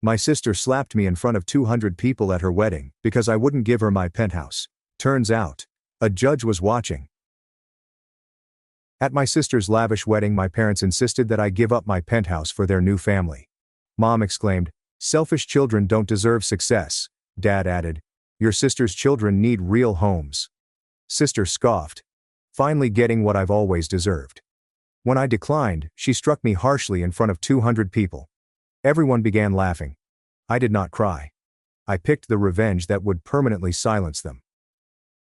My sister slapped me in front of 200 people at her wedding because I wouldn't give her my penthouse. Turns out, a judge was watching. At my sister's lavish wedding, my parents insisted that I give up my penthouse for their new family. Mom exclaimed, "Selfish children don't deserve success." Dad added, "Your sister's children need real homes." Sister scoffed, finally getting what I've always deserved. When I declined, she struck me harshly in front of 200 people. Everyone began laughing. I did not cry. I picked the revenge that would permanently silence them.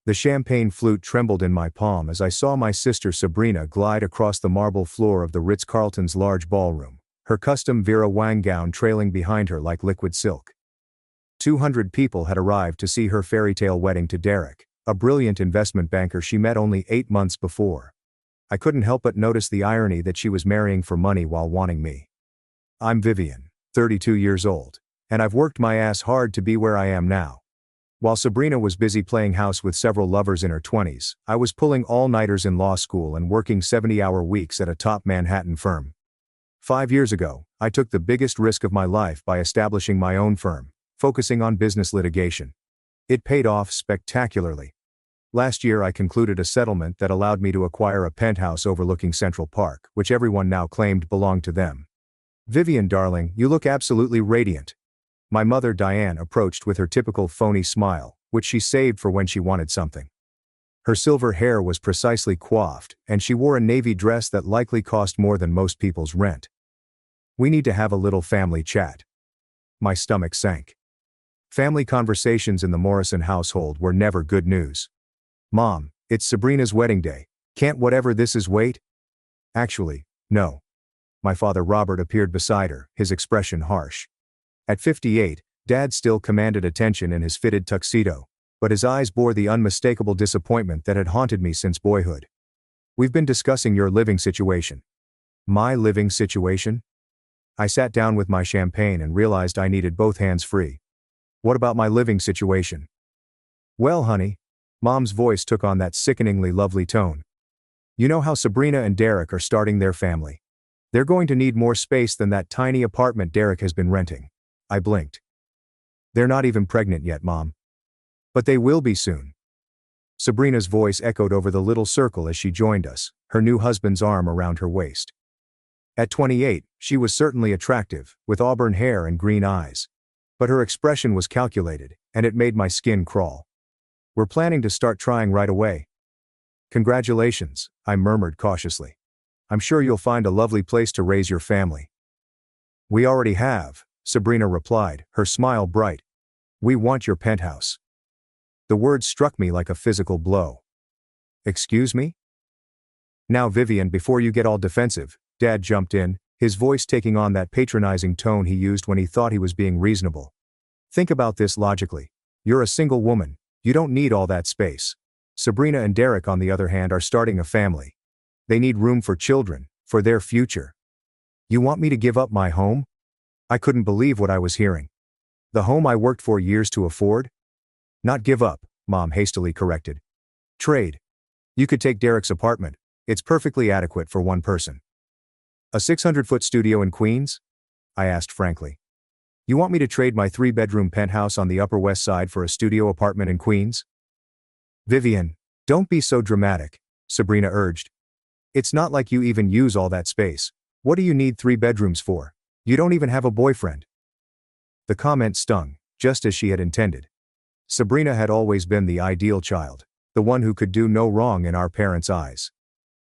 The champagne flute trembled in my palm as I saw my sister Sabrina glide across the marble floor of the Ritz-Carlton's large ballroom, her custom Vera Wang gown trailing behind her like liquid silk. 200 people had arrived to see her fairy tale wedding to Derek, a brilliant investment banker she met only 8 months before. I couldn't help but notice the irony that she was marrying for money while wanting me. I'm Vivian, 32 years old, and I've worked my ass hard to be where I am now. While Sabrina was busy playing house with several lovers in her 20s, I was pulling all-nighters in law school and working 70-hour weeks at a top Manhattan firm. 5 years ago, I took the biggest risk of my life by establishing my own firm, focusing on business litigation. It paid off spectacularly. Last year I concluded a settlement that allowed me to acquire a penthouse overlooking Central Park, which everyone now claimed belonged to them. "Vivian, darling, you look absolutely radiant." My mother Diane approached with her typical phony smile, which she saved for when she wanted something. Her silver hair was precisely coiffed, and she wore a navy dress that likely cost more than most people's rent. "We need to have a little family chat." My stomach sank. Family conversations in the Morrison household were never good news. "Mom, it's Sabrina's wedding day. Can't whatever this is wait?" "Actually, no." My father Robert appeared beside her, his expression harsh. At 58, Dad still commanded attention in his fitted tuxedo, but his eyes bore the unmistakable disappointment that had haunted me since boyhood. "We've been discussing your living situation." "My living situation?" I sat down with my champagne and realized I needed both hands free. "What about my living situation?" "Well, honey," Mom's voice took on that sickeningly lovely tone. "You know how Sabrina and Derek are starting their family. They're going to need more space than that tiny apartment Derek has been renting." I blinked. "They're not even pregnant yet, Mom." "But they will be soon." Sabrina's voice echoed over the little circle as she joined us, her new husband's arm around her waist. At 28, she was certainly attractive, with auburn hair and green eyes. But her expression was calculated, and it made my skin crawl. "We're planning to start trying right away." "Congratulations," I murmured cautiously. "I'm sure you'll find a lovely place to raise your family." "We already have," Sabrina replied, her smile bright. "We want your penthouse." The words struck me like a physical blow. "Excuse me?" "Now Vivian, before you get all defensive," Dad jumped in, his voice taking on that patronizing tone he used when he thought he was being reasonable. "Think about this logically. You're a single woman. You don't need all that space. Sabrina and Derek, on the other hand, are starting a family. They need room for children, for their future. You want me to give up my home?" I couldn't believe what I was hearing. "The home I worked for years to afford?" "Not give up," Mom hastily corrected. "Trade. You could take Derek's apartment. It's perfectly adequate for one person." "A 600-foot studio in Queens?" I asked frankly. "You want me to trade my 3-bedroom penthouse on the Upper West Side for a studio apartment in Queens?" "Vivian, don't be so dramatic," Sabrina urged. "It's not like you even use all that space. What do you need 3 bedrooms for? You don't even have a boyfriend." The comment stung, just as she had intended. Sabrina had always been the ideal child, the one who could do no wrong in our parents' eyes.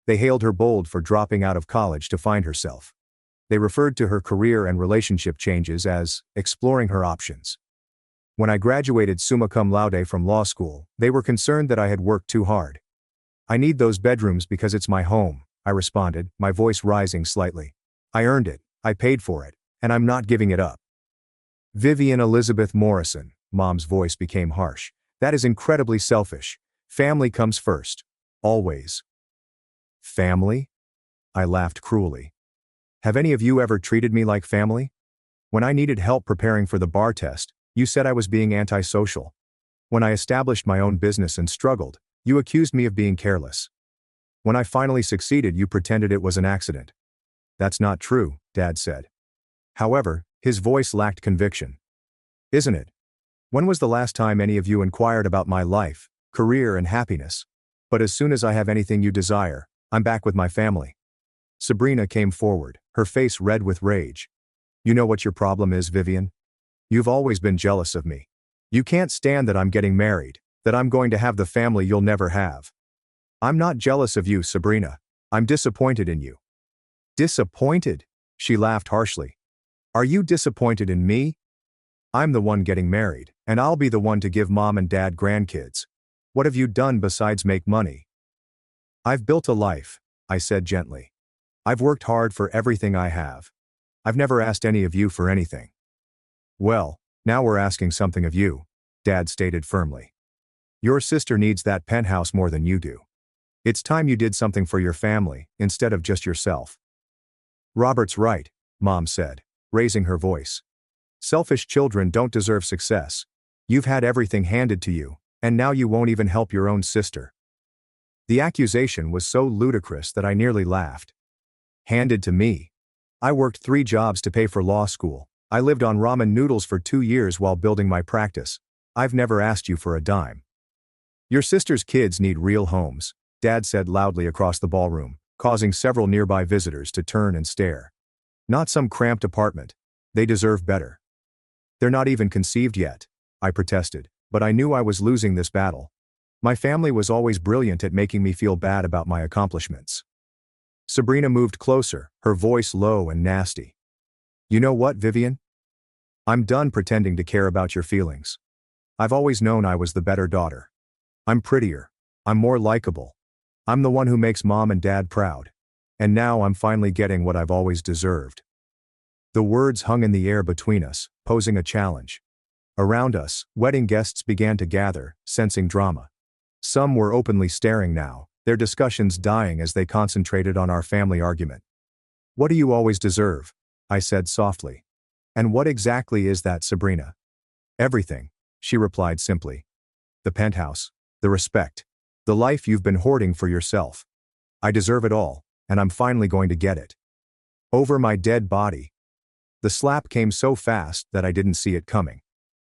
They hailed her bold for dropping out of college to find herself. They referred to her career and relationship changes as exploring her options. When I graduated summa cum laude from law school, they were concerned that I had worked too hard. "I need those bedrooms because it's my home," I responded, my voice rising slightly. "I earned it, I paid for it, and I'm not giving it up." "Vivian Elizabeth Morrison," Mom's voice became harsh. "That is incredibly selfish. Family comes first. Always." "Family?" I laughed cruelly. "Have any of you ever treated me like family? When I needed help preparing for the bar test, you said I was being antisocial. When I established my own business and struggled, you accused me of being careless. When I finally succeeded, you pretended it was an accident." "That's not true," Dad said. "However, His voice lacked conviction. Isn't it? When was the last time any of you inquired about my life, career, and happiness? But as soon as I have anything you desire, I'm back with my family. Sabrina came forward, her face red with rage. You know what your problem is, Vivian? You've always been jealous of me. You can't stand that I'm getting married, that I'm going to have the family you'll never have. I'm not jealous of you, Sabrina. I'm disappointed in you. Disappointed? She laughed harshly. Are you disappointed in me? I'm the one getting married, and I'll be the one to give mom and dad grandkids. What have you done besides make money? I've built a life, I said gently. I've worked hard for everything I have. I've never asked any of you for anything. Well, now we're asking something of you, Dad stated firmly. Your sister needs that penthouse more than you do. It's time you did something for your family, instead of just yourself. Robert's right, Mom said, raising her voice. Selfish children don't deserve success. You've had everything handed to you, and now you won't even help your own sister. The accusation was so ludicrous that I nearly laughed. Handed to me? I worked 3 jobs to pay for law school. I lived on ramen noodles for 2 years while building my practice. I've never asked you for a dime. Your sister's kids need real homes, Dad said loudly across the ballroom, causing several nearby visitors to turn and stare. Not some cramped apartment. They deserve better. They're not even conceived yet, I protested, but I knew I was losing this battle. My family was always brilliant at making me feel bad about my accomplishments. Sabrina moved closer, her voice low and nasty. You know what, Vivian? I'm done pretending to care about your feelings. I've always known I was the better daughter. I'm prettier. I'm more likable. I'm the one who makes mom and dad proud. And now I'm finally getting what I've always deserved. The words hung in the air between us, posing a challenge. Around us, wedding guests began to gather, sensing drama. Some were openly staring now, their discussions dying as they concentrated on our family argument. What do you always deserve? I said softly. And what exactly is that, Sabrina? Everything, she replied simply. The penthouse, the respect, the life you've been hoarding for yourself. I deserve it all, and I'm finally going to get it. Over my dead body. The slap came so fast that I didn't see it coming.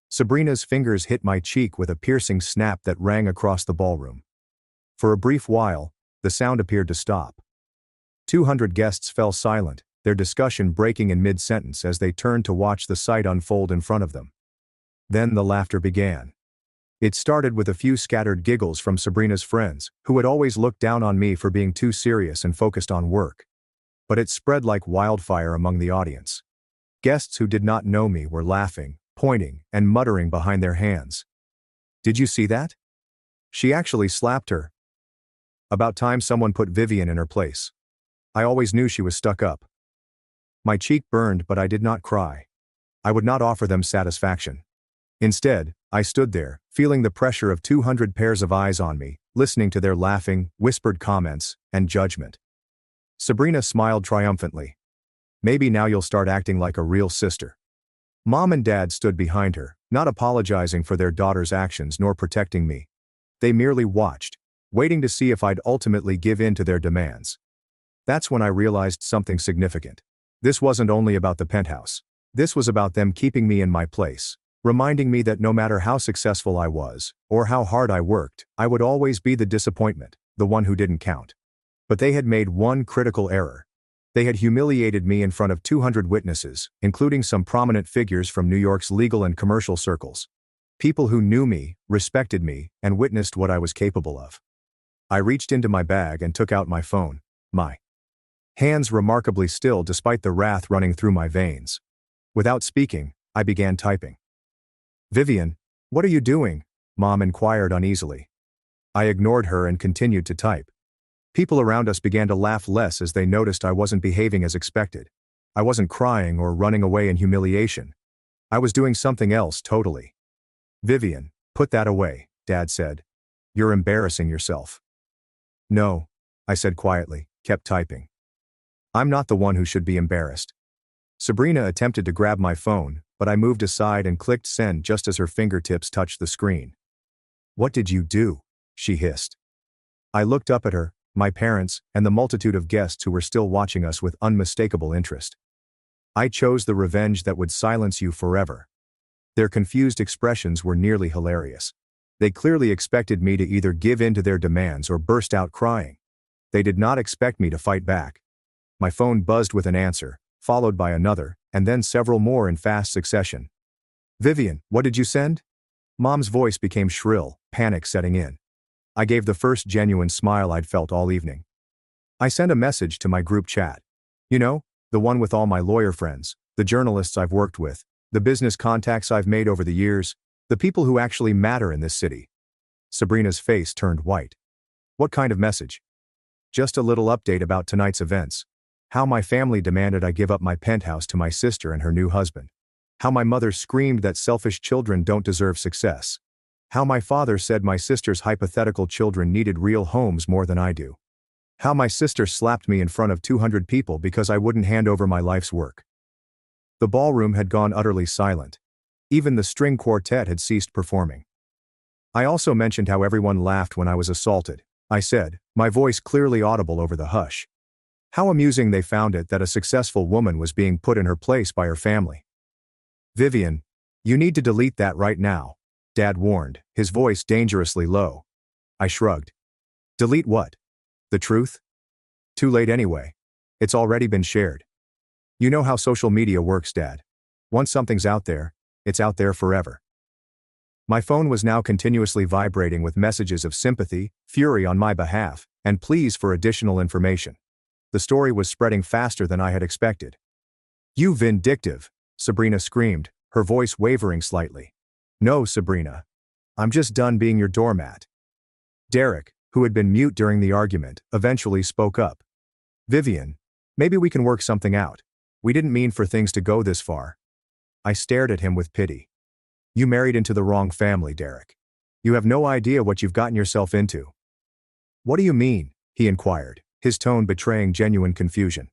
Sabrina's fingers hit my cheek with a piercing snap that rang across the ballroom. For a brief while, the sound appeared to stop. 200 guests fell silent, their discussion breaking in mid-sentence as they turned to watch the sight unfold in front of them. Then the laughter began. It started with a few scattered giggles from Sabrina's friends, who had always looked down on me for being too serious and focused on work. But it spread like wildfire among the audience. Guests who did not know me were laughing, pointing, and muttering behind their hands. Did you see that? She actually slapped her. About time someone put Vivian in her place. I always knew she was stuck up. My cheek burned, but I did not cry. I would not offer them satisfaction. Instead, I stood there, feeling the pressure of 200 pairs of eyes on me, listening to their laughing, whispered comments, and judgment. Sabrina smiled triumphantly. Maybe now you'll start acting like a real sister. Mom and Dad stood behind her, not apologizing for their daughter's actions nor protecting me. They merely watched, waiting to see if I'd ultimately give in to their demands. That's when I realized something significant. This wasn't only about the penthouse. This was about them keeping me in my place, reminding me that no matter how successful I was, or how hard I worked, I would always be the disappointment, the one who didn't count. But they had made one critical error. They had humiliated me in front of 200 witnesses, including some prominent figures from New York's legal and commercial circles. People who knew me, respected me, and witnessed what I was capable of. I reached into my bag and took out my phone, my hands remarkably still despite the wrath running through my veins. Without speaking, I began typing. Vivian, what are you doing? Mom inquired uneasily. I ignored her and continued to type. People around us began to laugh less as they noticed I wasn't behaving as expected. I wasn't crying or running away in humiliation. I was doing something else totally. Vivian, put that away, Dad said. You're embarrassing yourself. No, I said quietly, kept typing. I'm not the one who should be embarrassed. Sabrina attempted to grab my phone, but I moved aside and clicked send just as her fingertips touched the screen. What did you do? She hissed. I looked up at her, my parents, and the multitude of guests who were still watching us with unmistakable interest. I chose the revenge that would silence you forever. Their confused expressions were nearly hilarious. They clearly expected me to either give in to their demands or burst out crying. They did not expect me to fight back. My phone buzzed with an answer, followed by another, and then several more in fast succession. Vivian, what did you send? Mom's voice became shrill, panic setting in. I gave the first genuine smile I'd felt all evening. I sent a message to my group chat. You know, the one with all my lawyer friends, the journalists I've worked with, the business contacts I've made over the years, the people who actually matter in this city. Sabrina's face turned white. What kind of message? Just a little update about tonight's events. How my family demanded I give up my penthouse to my sister and her new husband. How my mother screamed that selfish children don't deserve success. How my father said my sister's hypothetical children needed real homes more than I do. How my sister slapped me in front of 200 people because I wouldn't hand over my life's work. The ballroom had gone utterly silent. Even the string quartet had ceased performing. I also mentioned how everyone laughed when I was assaulted. I said, my voice clearly audible over the hush. How amusing they found it that a successful woman was being put in her place by her family. Vivian, you need to delete that right now, Dad warned, his voice dangerously low. I shrugged. Delete what? The truth? Too late anyway. It's already been shared. You know how social media works, Dad. Once something's out there, it's out there forever. My phone was now continuously vibrating with messages of sympathy, fury on my behalf, and pleas for additional information. The story was spreading faster than I had expected. You vindictive, Sabrina screamed, her voice wavering slightly. No, Sabrina. I'm just done being your doormat. Derek, who had been mute during the argument, eventually spoke up. Vivian, maybe we can work something out. We didn't mean for things to go this far. I stared at him with pity. You married into the wrong family, Derek. You have no idea what you've gotten yourself into. What do you mean? He inquired, his tone betraying genuine confusion.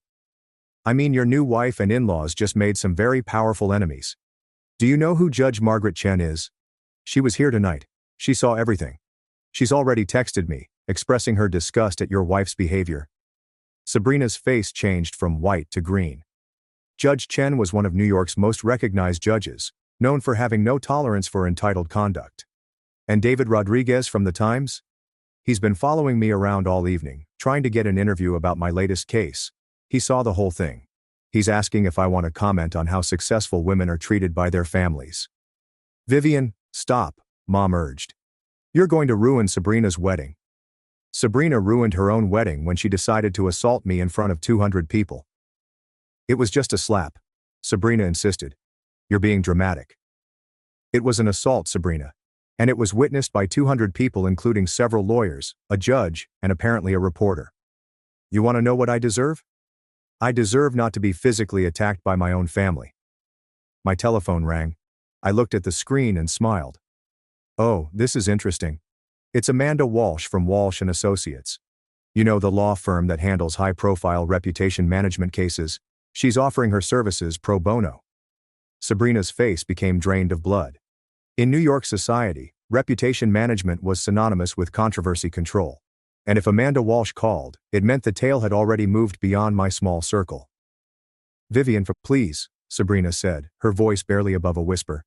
I mean your new wife and in-laws just made some very powerful enemies. Do you know who Judge Margaret Chen is? She was here tonight. She saw everything. She's already texted me, expressing her disgust at your wife's behavior. Sabrina's face changed from white to green. Judge Chen was one of New York's most recognized judges, known for having no tolerance for entitled conduct. And David Rodriguez from the Times? He's been following me around all evening, trying to get an interview about my latest case. He saw the whole thing. He's asking if I want to comment on how successful women are treated by their families. Vivian, stop, Mom urged. You're going to ruin Sabrina's wedding. Sabrina ruined her own wedding when she decided to assault me in front of 200 people. It was just a slap, Sabrina insisted. You're being dramatic. It was an assault, Sabrina. And it was witnessed by 200 people including several lawyers, a judge, and apparently a reporter. You want to know what I deserve? I deserve not to be physically attacked by my own family. My telephone rang. I looked at the screen and smiled. Oh, this is interesting. It's Amanda Walsh from Walsh & Associates. You know, the law firm that handles high-profile reputation management cases. She's offering her services pro bono. Sabrina's face became drained of blood. In New York society, reputation management was synonymous with controversy control. And if Amanda Walsh called, it meant the tale had already moved beyond my small circle. Vivian, please, Sabrina said, her voice barely above a whisper.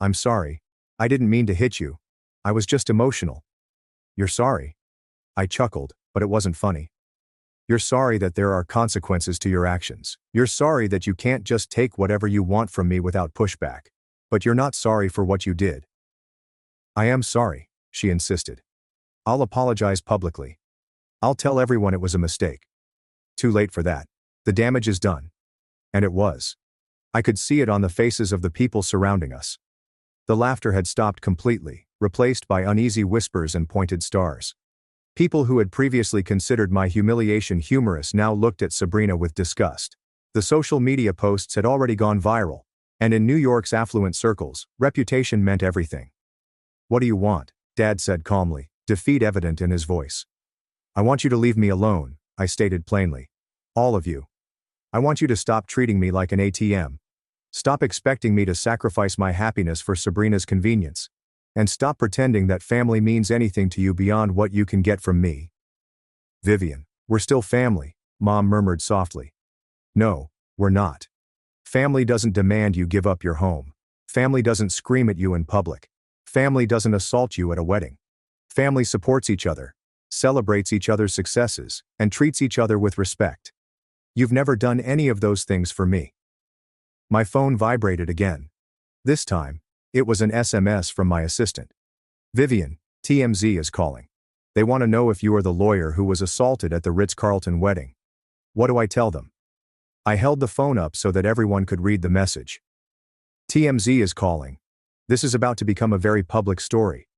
I'm sorry. I didn't mean to hit you. I was just emotional. You're sorry? I chuckled, but it wasn't funny. You're sorry that there are consequences to your actions. You're sorry that you can't just take whatever you want from me without pushback. But you're not sorry for what you did. I am sorry, she insisted. I'll apologize publicly. I'll tell everyone it was a mistake. Too late for that. The damage is done. And it was. I could see it on the faces of the people surrounding us. The laughter had stopped completely, replaced by uneasy whispers and pointed stars. People who had previously considered my humiliation humorous now looked at Sabrina with disgust. The social media posts had already gone viral, and in New York's affluent circles, reputation meant everything. What do you want? Dad said calmly, defeat evident in his voice. I want you to leave me alone, I stated plainly. All of you. I want you to stop treating me like an ATM. Stop expecting me to sacrifice my happiness for Sabrina's convenience. And stop pretending that family means anything to you beyond what you can get from me. Vivian, we're still family, Mom murmured softly. No, we're not. Family doesn't demand you give up your home. Family doesn't scream at you in public. Family doesn't assault you at a wedding. Family supports each other, celebrates each other's successes, and treats each other with respect. You've never done any of those things for me. My phone vibrated again. This time, it was an SMS from my assistant. Vivian, TMZ is calling. They want to know if you are the lawyer who was assaulted at the Ritz-Carlton wedding. What do I tell them? I held the phone up so that everyone could read the message. TMZ is calling. This is about to become a very public story.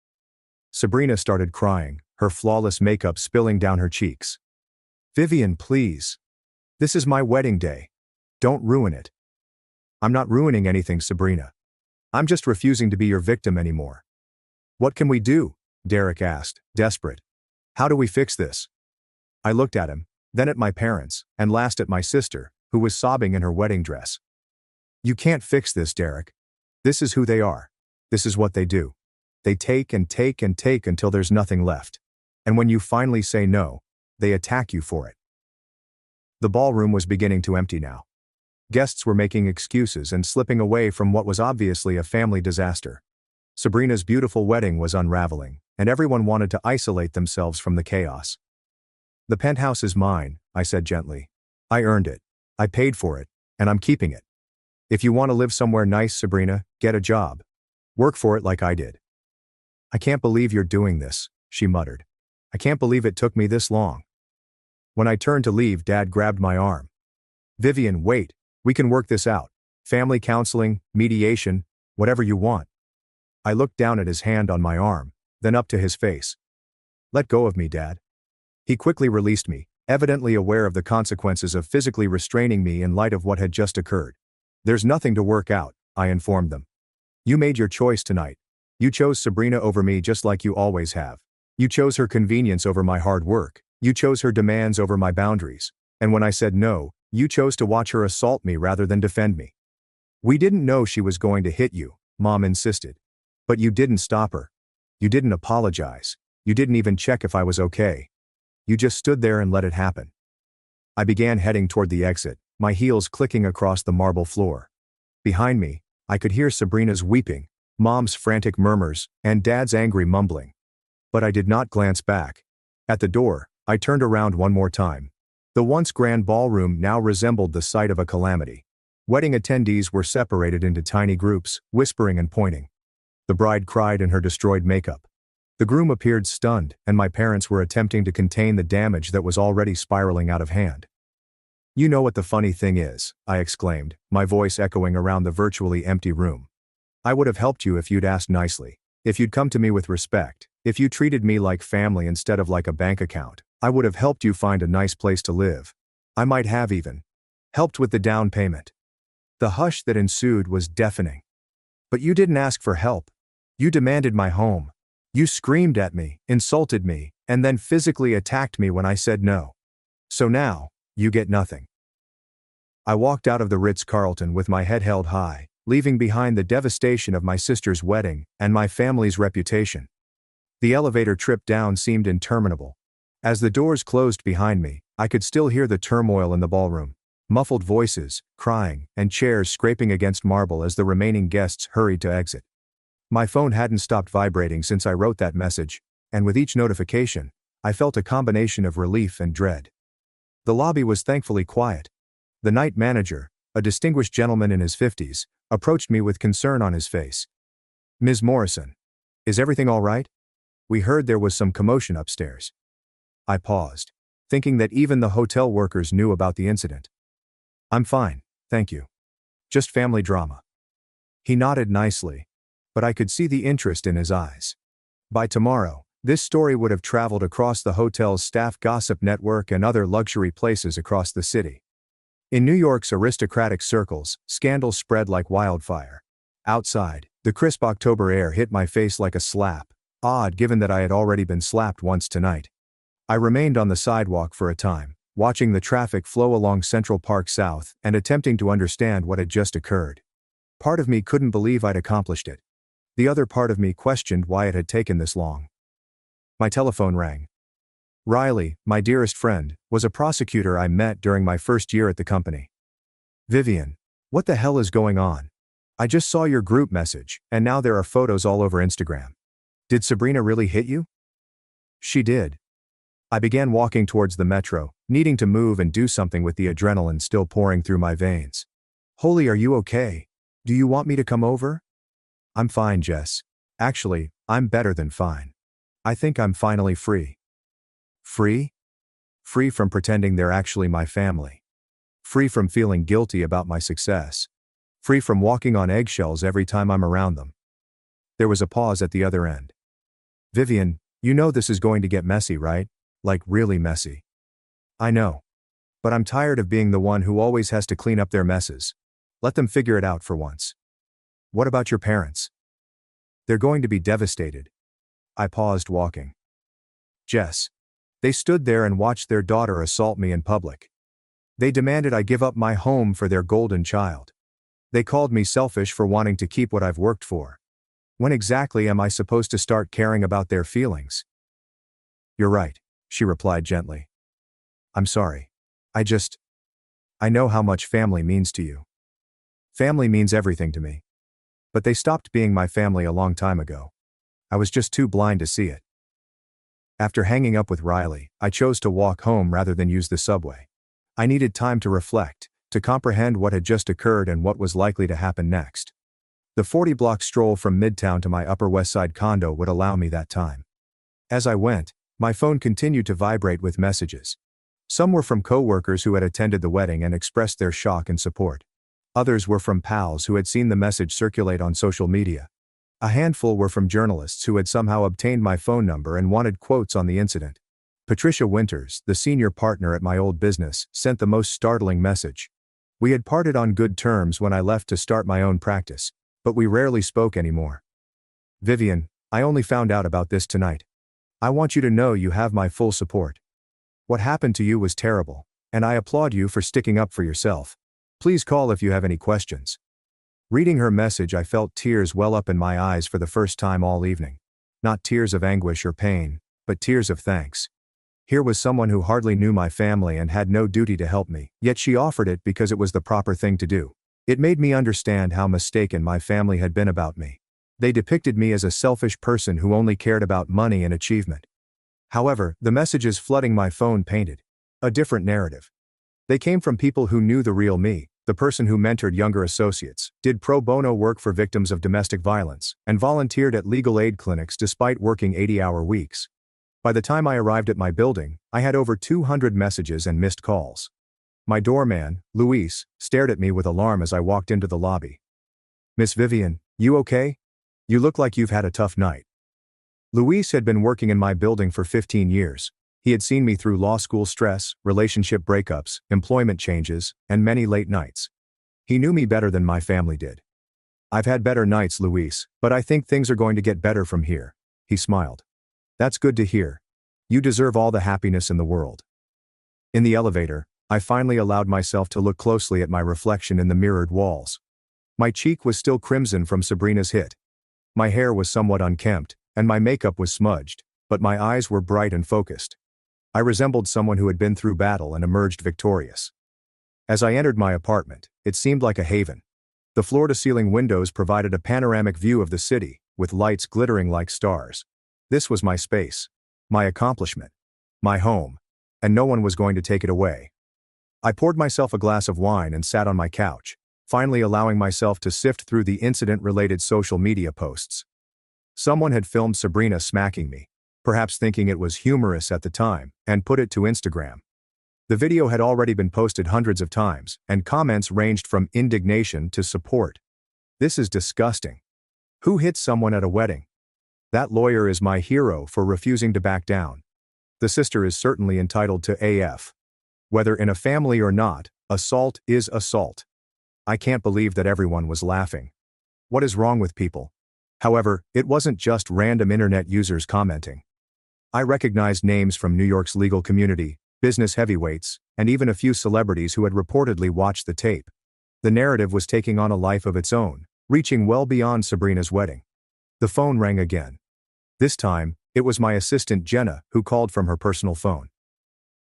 Sabrina started crying, her flawless makeup spilling down her cheeks. Vivian, please. This is my wedding day. Don't ruin it. I'm not ruining anything, Sabrina. I'm just refusing to be your victim anymore. What can we do? Derek asked, desperate. How do we fix this? I looked at him, then at my parents, and last at my sister, who was sobbing in her wedding dress. You can't fix this, Derek. This is who they are. This is what they do. They take and take and take until there's nothing left. And when you finally say no, they attack you for it. The ballroom was beginning to empty now. Guests were making excuses and slipping away from what was obviously a family disaster. Sabrina's beautiful wedding was unraveling, and everyone wanted to isolate themselves from the chaos. The penthouse is mine, I said gently. I earned it. I paid for it, and I'm keeping it. If you want to live somewhere nice, Sabrina, get a job. Work for it like I did. I can't believe you're doing this, she muttered. I can't believe it took me this long. When I turned to leave, Dad grabbed my arm. Vivian, wait, we can work this out. Family counseling, mediation, whatever you want. I looked down at his hand on my arm, then up to his face. Let go of me, Dad. He quickly released me, evidently aware of the consequences of physically restraining me in light of what had just occurred. There's nothing to work out, I informed them. You made your choice tonight. You chose Sabrina over me just like you always have. You chose her convenience over my hard work. You chose her demands over my boundaries. And when I said no, you chose to watch her assault me rather than defend me. We didn't know she was going to hit you, Mom insisted. But you didn't stop her. You didn't apologize. You didn't even check if I was okay. You just stood there and let it happen. I began heading toward the exit, my heels clicking across the marble floor. Behind me, I could hear Sabrina's weeping, Mom's frantic murmurs, and Dad's angry mumbling. But I did not glance back. At the door, I turned around one more time. The once grand ballroom now resembled the site of a calamity. Wedding attendees were separated into tiny groups, whispering and pointing. The bride cried in her destroyed makeup. The groom appeared stunned, and my parents were attempting to contain the damage that was already spiraling out of hand. You know what the funny thing is, I exclaimed, my voice echoing around the virtually empty room. I would have helped you if you'd asked nicely, if you'd come to me with respect, if you treated me like family instead of like a bank account. I would have helped you find a nice place to live. I might have even helped with the down payment. The hush that ensued was deafening. But you didn't ask for help. You demanded my home. You screamed at me, insulted me, and then physically attacked me when I said no. So now, you get nothing. I walked out of the Ritz-Carlton with my head held high, leaving behind the devastation of my sister's wedding and my family's reputation. The elevator trip down seemed interminable. As the doors closed behind me, I could still hear the turmoil in the ballroom. Muffled voices, crying, and chairs scraping against marble as the remaining guests hurried to exit. My phone hadn't stopped vibrating since I wrote that message, and with each notification, I felt a combination of relief and dread. The lobby was thankfully quiet. The night manager, a distinguished gentleman in his 50s, approached me with concern on his face. Ms. Morrison, is everything all right? We heard there was some commotion upstairs. I paused, thinking that even the hotel workers knew about the incident. I'm fine, thank you. Just family drama. He nodded nicely, but I could see the interest in his eyes. By tomorrow, this story would have traveled across the hotel's staff gossip network and other luxury places across the city. In New York's aristocratic circles, scandals spread like wildfire. Outside, the crisp October air hit my face like a slap, odd given that I had already been slapped once tonight. I remained on the sidewalk for a time, watching the traffic flow along Central Park South and attempting to understand what had just occurred. Part of me couldn't believe I'd accomplished it. The other part of me questioned why it had taken this long. My telephone rang. Riley, my dearest friend, was a prosecutor I met during my first year at the company. Vivian, What the hell is going on? I just saw your group message, and now there are photos all over Instagram. Did Sabrina really hit you? She did. I began walking towards the metro, needing to move and do something with the adrenaline still pouring through my veins. Holy, are you okay? Do you want me to come over? I'm fine, Jess. Actually, I'm better than fine. I think I'm finally free. Free? Free from pretending they're actually my family. Free from feeling guilty about my success. Free from walking on eggshells every time I'm around them. There was a pause at the other end. Vivian, you know this is going to get messy, right? Like really messy. I know. But I'm tired of being the one who always has to clean up their messes. Let them figure it out for once. What about your parents? They're going to be devastated. I paused walking. Jess. They stood there and watched their daughter assault me in public. They demanded I give up my home for their golden child. They called me selfish for wanting to keep what I've worked for. When exactly am I supposed to start caring about their feelings? You're right, she replied gently. I'm sorry. I know how much family means to you. Family means everything to me. But they stopped being my family a long time ago. I was just too blind to see it. After hanging up with Riley, I chose to walk home rather than use the subway. I needed time to reflect, to comprehend what had just occurred and what was likely to happen next. The 40-block stroll from Midtown to my Upper West Side condo would allow me that time. As I went, my phone continued to vibrate with messages. Some were from coworkers who had attended the wedding and expressed their shock and support. Others were from pals who had seen the message circulate on social media. A handful were from journalists who had somehow obtained my phone number and wanted quotes on the incident. Patricia Winters, the senior partner at my old business, sent the most startling message. We had parted on good terms when I left to start my own practice, but we rarely spoke anymore. Vivian, I only found out about this tonight. I want you to know you have my full support. What happened to you was terrible, and I applaud you for sticking up for yourself. Please call if you have any questions. Reading her message, I felt tears well up in my eyes for the first time all evening. Not tears of anguish or pain, but tears of thanks. Here was someone who hardly knew my family and had no duty to help me, yet she offered it because it was the proper thing to do. It made me understand how mistaken my family had been about me. They depicted me as a selfish person who only cared about money and achievement. However, the messages flooding my phone painted a different narrative. They came from people who knew the real me, the person who mentored younger associates, did pro bono work for victims of domestic violence, and volunteered at legal aid clinics despite working 80-hour weeks. By the time I arrived at my building, I had over 200 messages and missed calls. My doorman, Luis, stared at me with alarm as I walked into the lobby. Miss Vivian, you okay? You look like you've had a tough night. Luis had been working in my building for 15 years. He had seen me through law school stress, relationship breakups, employment changes, and many late nights. He knew me better than my family did. I've had better nights, Luis, but I think things are going to get better from here. He smiled. That's good to hear. You deserve all the happiness in the world. In the elevator, I finally allowed myself to look closely at my reflection in the mirrored walls. My cheek was still crimson from Sabrina's hit. My hair was somewhat unkempt, and my makeup was smudged, but my eyes were bright and focused. I resembled someone who had been through battle and emerged victorious. As I entered my apartment, it seemed like a haven. The floor-to-ceiling windows provided a panoramic view of the city, with lights glittering like stars. This was my space, my accomplishment, my home, and no one was going to take it away. I poured myself a glass of wine and sat on my couch, finally allowing myself to sift through the incident-related social media posts. Someone had filmed Sabrina smacking me, perhaps thinking it was humorous at the time, and put it to Instagram. The video had already been posted hundreds of times, and comments ranged from indignation to support. This is disgusting. Who hits someone at a wedding? That lawyer is my hero for refusing to back down. The sister is certainly entitled to AF. Whether in a family or not, assault is assault. I can't believe that everyone was laughing. What is wrong with people? However, it wasn't just random internet users commenting. I recognized names from New York's legal community, business heavyweights, and even a few celebrities who had reportedly watched the tape. The narrative was taking on a life of its own, reaching well beyond Sabrina's wedding. The phone rang again. This time, it was my assistant Jenna who called from her personal phone.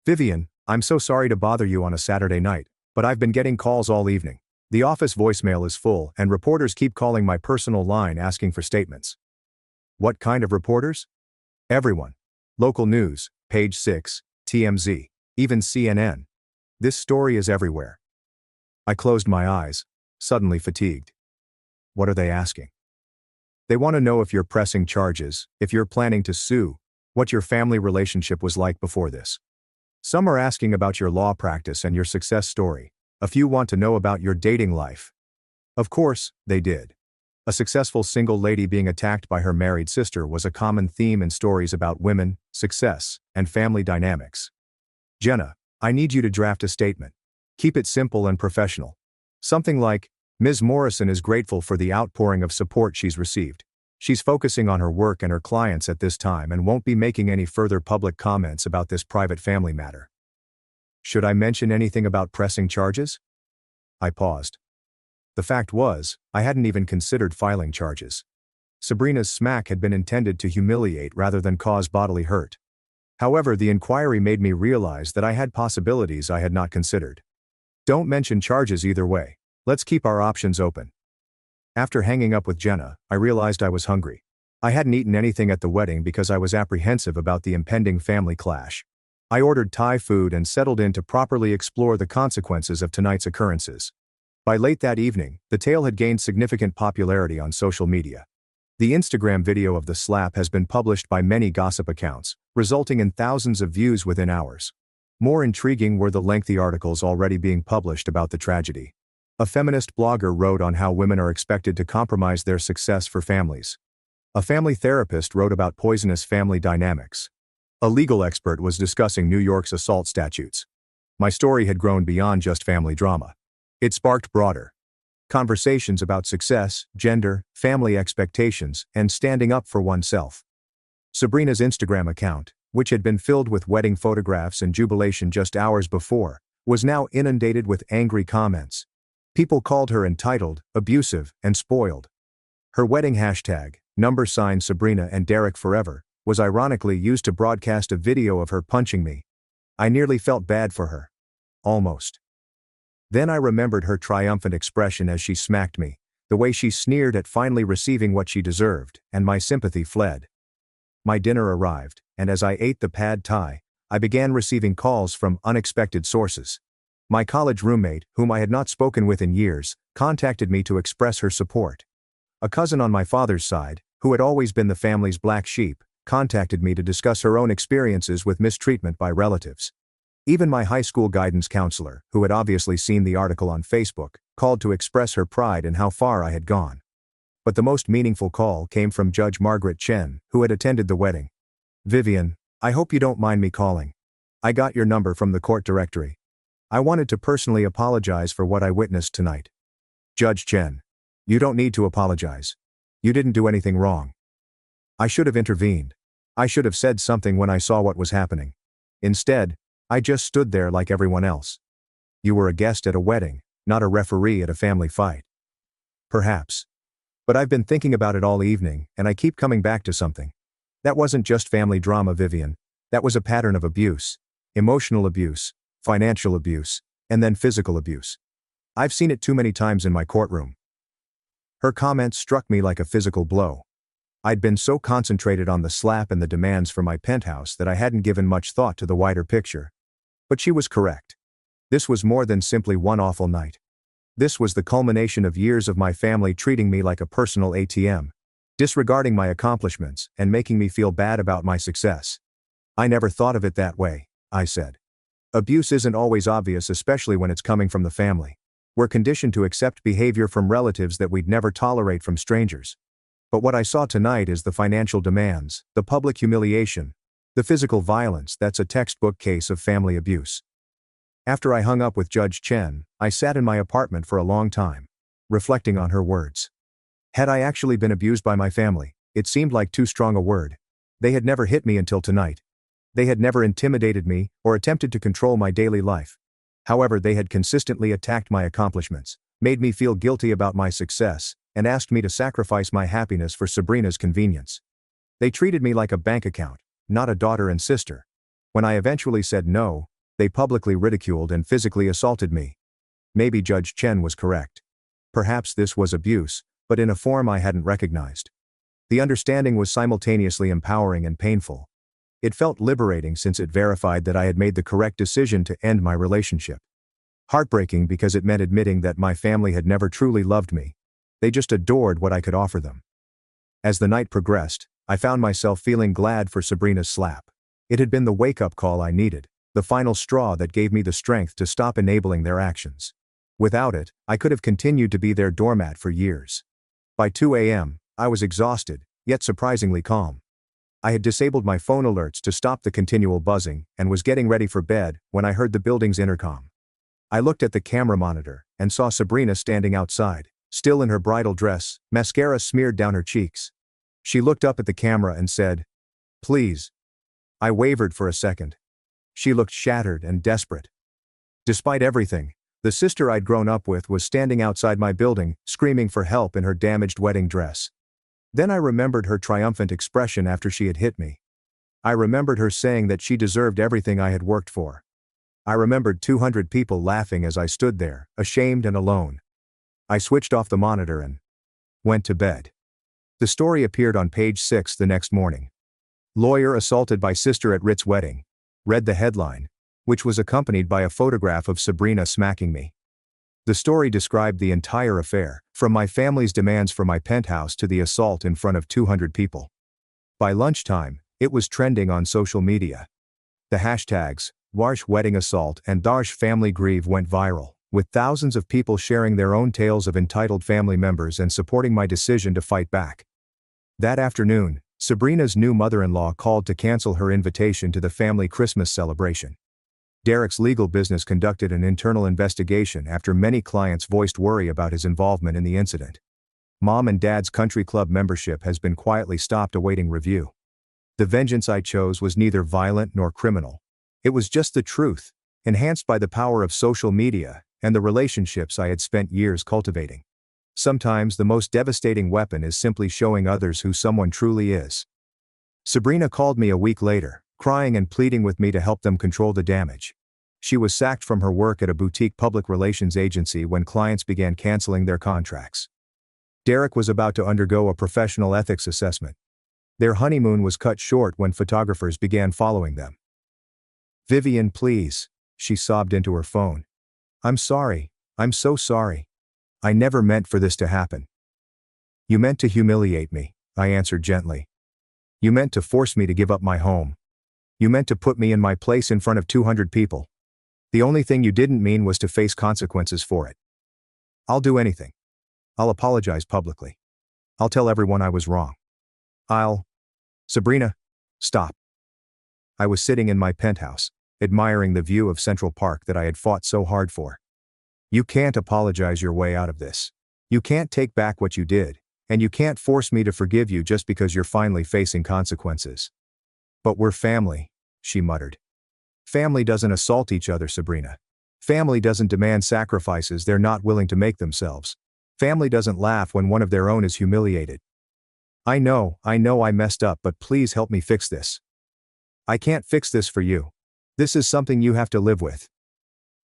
Vivian, I'm so sorry to bother you on a Saturday night, but I've been getting calls all evening. The office voicemail is full and reporters keep calling my personal line asking for statements. What kind of reporters? Everyone. Local news, Page 6, TMZ, even CNN. This story is everywhere. I closed my eyes, suddenly fatigued. What are they asking? They want to know if you're pressing charges, if you're planning to sue, what your family relationship was like before this. Some are asking about your law practice and your success story. A few want to know about your dating life. Of course, they did. A successful single lady being attacked by her married sister was a common theme in stories about women, success, and family dynamics. Jenna, I need you to draft a statement. Keep it simple and professional. Something like, Ms. Morrison is grateful for the outpouring of support she's received. She's focusing on her work and her clients at this time and won't be making any further public comments about this private family matter. Should I mention anything about pressing charges? I paused. The fact was, I hadn't even considered filing charges. Sabrina's smack had been intended to humiliate rather than cause bodily hurt. However, the inquiry made me realize that I had possibilities I had not considered. Don't mention charges either way. Let's keep our options open. After hanging up with Jenna, I realized I was hungry. I hadn't eaten anything at the wedding because I was apprehensive about the impending family clash. I ordered Thai food and settled in to properly explore the consequences of tonight's occurrences. By late that evening, the tale had gained significant popularity on social media. The Instagram video of the slap has been published by many gossip accounts, resulting in thousands of views within hours. More intriguing were the lengthy articles already being published about the tragedy. A feminist blogger wrote on how women are expected to compromise their success for families. A family therapist wrote about poisonous family dynamics. A legal expert was discussing New York's assault statutes. My story had grown beyond just family drama. It sparked broader conversations about success, gender, family expectations, and standing up for oneself. Sabrina's Instagram account, which had been filled with wedding photographs and jubilation just hours before, was now inundated with angry comments. People called her entitled, abusive, and spoiled. Her wedding hashtag, #Sabrina and Derek Forever, was ironically used to broadcast a video of her punching me. I nearly felt bad for her. Almost. Then I remembered her triumphant expression as she smacked me, the way she sneered at finally receiving what she deserved, and my sympathy fled. My dinner arrived, and as I ate the pad thai, I began receiving calls from unexpected sources. My college roommate, whom I had not spoken with in years, contacted me to express her support. A cousin on my father's side, who had always been the family's black sheep, contacted me to discuss her own experiences with mistreatment by relatives. Even my high school guidance counselor, who had obviously seen the article on Facebook, called to express her pride in how far I had gone. But the most meaningful call came from Judge Margaret Chen, who had attended the wedding. Vivian, I hope you don't mind me calling. I got your number from the court directory. I wanted to personally apologize for what I witnessed tonight. Judge Chen. You don't need to apologize. You didn't do anything wrong. I should have intervened. I should have said something when I saw what was happening. Instead, I just stood there like everyone else. You were a guest at a wedding, not a referee at a family fight. Perhaps. But I've been thinking about it all evening, and I keep coming back to something. That wasn't just family drama, Vivian. That was a pattern of abuse. Emotional abuse, financial abuse, and then physical abuse. I've seen it too many times in my courtroom. Her comments struck me like a physical blow. I'd been so concentrated on the slap and the demands for my penthouse that I hadn't given much thought to the wider picture. But she was correct. This was more than simply one awful night. This was the culmination of years of my family treating me like a personal ATM, disregarding my accomplishments and making me feel bad about my success. I never thought of it that way, I said. Abuse isn't always obvious, especially when it's coming from the family. We're conditioned to accept behavior from relatives that we'd never tolerate from strangers. But what I saw tonight is the financial demands, the public humiliation, the physical violence that's a textbook case of family abuse. After I hung up with Judge Chen, I sat in my apartment for a long time, reflecting on her words. Had I actually been abused by my family? It seemed like too strong a word. They had never hit me until tonight. They had never intimidated me or attempted to control my daily life. However, they had consistently attacked my accomplishments, made me feel guilty about my success, and asked me to sacrifice my happiness for Sabrina's convenience. They treated me like a bank account, not a daughter and sister. When I eventually said no, they publicly ridiculed and physically assaulted me. Maybe Judge Chen was correct. Perhaps this was abuse, but in a form I hadn't recognized. The understanding was simultaneously empowering and painful. It felt liberating since it verified that I had made the correct decision to end my relationship. Heartbreaking because it meant admitting that my family had never truly loved me. They just adored what I could offer them. As the night progressed, I found myself feeling glad for Sabrina's slap. It had been the wake-up call I needed, the final straw that gave me the strength to stop enabling their actions. Without it, I could have continued to be their doormat for years. By 2 a.m., I was exhausted, yet surprisingly calm. I had disabled my phone alerts to stop the continual buzzing and was getting ready for bed when I heard the building's intercom. I looked at the camera monitor and saw Sabrina standing outside, still in her bridal dress, mascara smeared down her cheeks. She looked up at the camera and said, "Please." I wavered for a second. She looked shattered and desperate. Despite everything, the sister I'd grown up with was standing outside my building, screaming for help in her damaged wedding dress. Then I remembered her triumphant expression after she had hit me. I remembered her saying that she deserved everything I had worked for. I remembered 200 people laughing as I stood there, ashamed and alone. I switched off the monitor and went to bed. The story appeared on page 6 the next morning. "Lawyer assaulted by sister at Ritz wedding," read the headline, which was accompanied by a photograph of Sabrina smacking me. The story described the entire affair, from my family's demands for my penthouse to the assault in front of 200 people. By lunchtime, it was trending on social media. The hashtags, Warsh wedding assault and Darsh family grieve went viral, with thousands of people sharing their own tales of entitled family members and supporting my decision to fight back. That afternoon, Sabrina's new mother-in-law called to cancel her invitation to the family Christmas celebration. Derek's legal business conducted an internal investigation after many clients voiced worry about his involvement in the incident. Mom and Dad's country club membership has been quietly stopped awaiting review. The vengeance I chose was neither violent nor criminal. It was just the truth, enhanced by the power of social media and the relationships I had spent years cultivating. Sometimes the most devastating weapon is simply showing others who someone truly is. Sabrina called me a week later, crying and pleading with me to help them control the damage. She was sacked from her work at a boutique public relations agency when clients began canceling their contracts. Derek was about to undergo a professional ethics assessment. Their honeymoon was cut short when photographers began following them. "Vivian, please," she sobbed into her phone. "I'm sorry, I'm so sorry. I never meant for this to happen." "You meant to humiliate me," I answered gently. "You meant to force me to give up my home. You meant to put me in my place in front of 200 people. The only thing you didn't mean was to face consequences for it. I'll do anything. I'll apologize publicly. I'll tell everyone I was wrong. Sabrina, stop." I was sitting in my penthouse, admiring the view of Central Park that I had fought so hard for. "You can't apologize your way out of this. You can't take back what you did, and you can't force me to forgive you just because you're finally facing consequences." "But we're family," she muttered. "Family doesn't assault each other, Sabrina. Family doesn't demand sacrifices they're not willing to make themselves. Family doesn't laugh when one of their own is humiliated. I know I messed up, but please help me fix this. I can't fix this for you. This is something you have to live with."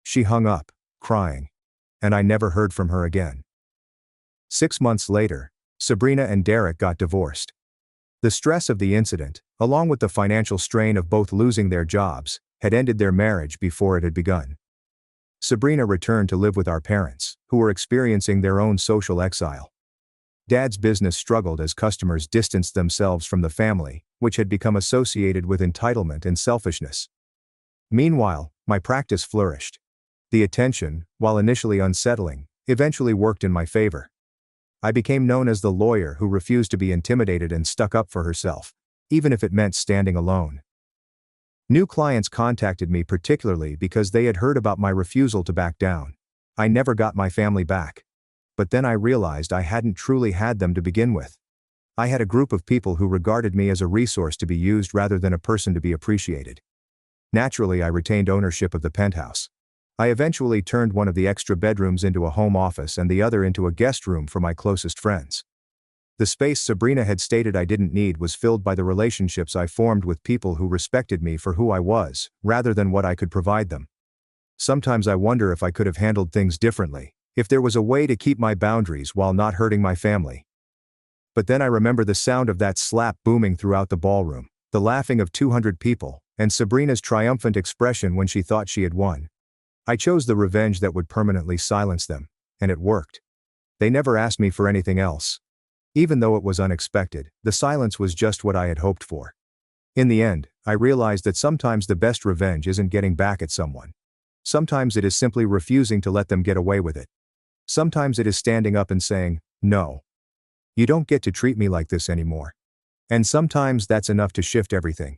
She hung up, crying. And I never heard from her again. 6 months later, Sabrina and Derek got divorced. The stress of the incident, along with the financial strain of both losing their jobs, had ended their marriage before it had begun. Sabrina returned to live with our parents, who were experiencing their own social exile. Dad's business struggled as customers distanced themselves from the family, which had become associated with entitlement and selfishness. Meanwhile, my practice flourished. The attention, while initially unsettling, eventually worked in my favor. I became known as the lawyer who refused to be intimidated and stuck up for herself, even if it meant standing alone. New clients contacted me particularly because they had heard about my refusal to back down. I never got my family back. But then I realized I hadn't truly had them to begin with. I had a group of people who regarded me as a resource to be used rather than a person to be appreciated. Naturally, I retained ownership of the penthouse. I eventually turned one of the extra bedrooms into a home office and the other into a guest room for my closest friends. The space Sabrina had stated I didn't need was filled by the relationships I formed with people who respected me for who I was, rather than what I could provide them. Sometimes I wonder if I could have handled things differently, If there was a way to keep my boundaries while not hurting my family. But then I remember the sound of that slap booming throughout the ballroom, the laughing of 200 people, and Sabrina's triumphant expression when she thought she had won. I chose the revenge that would permanently silence them, and it worked. They never asked me for anything else. Even though it was unexpected, the silence was just what I had hoped for. In the end, I realized that sometimes the best revenge isn't getting back at someone. Sometimes it is simply refusing to let them get away with it. Sometimes it is standing up and saying, "No. You don't get to treat me like this anymore." And sometimes that's enough to shift everything.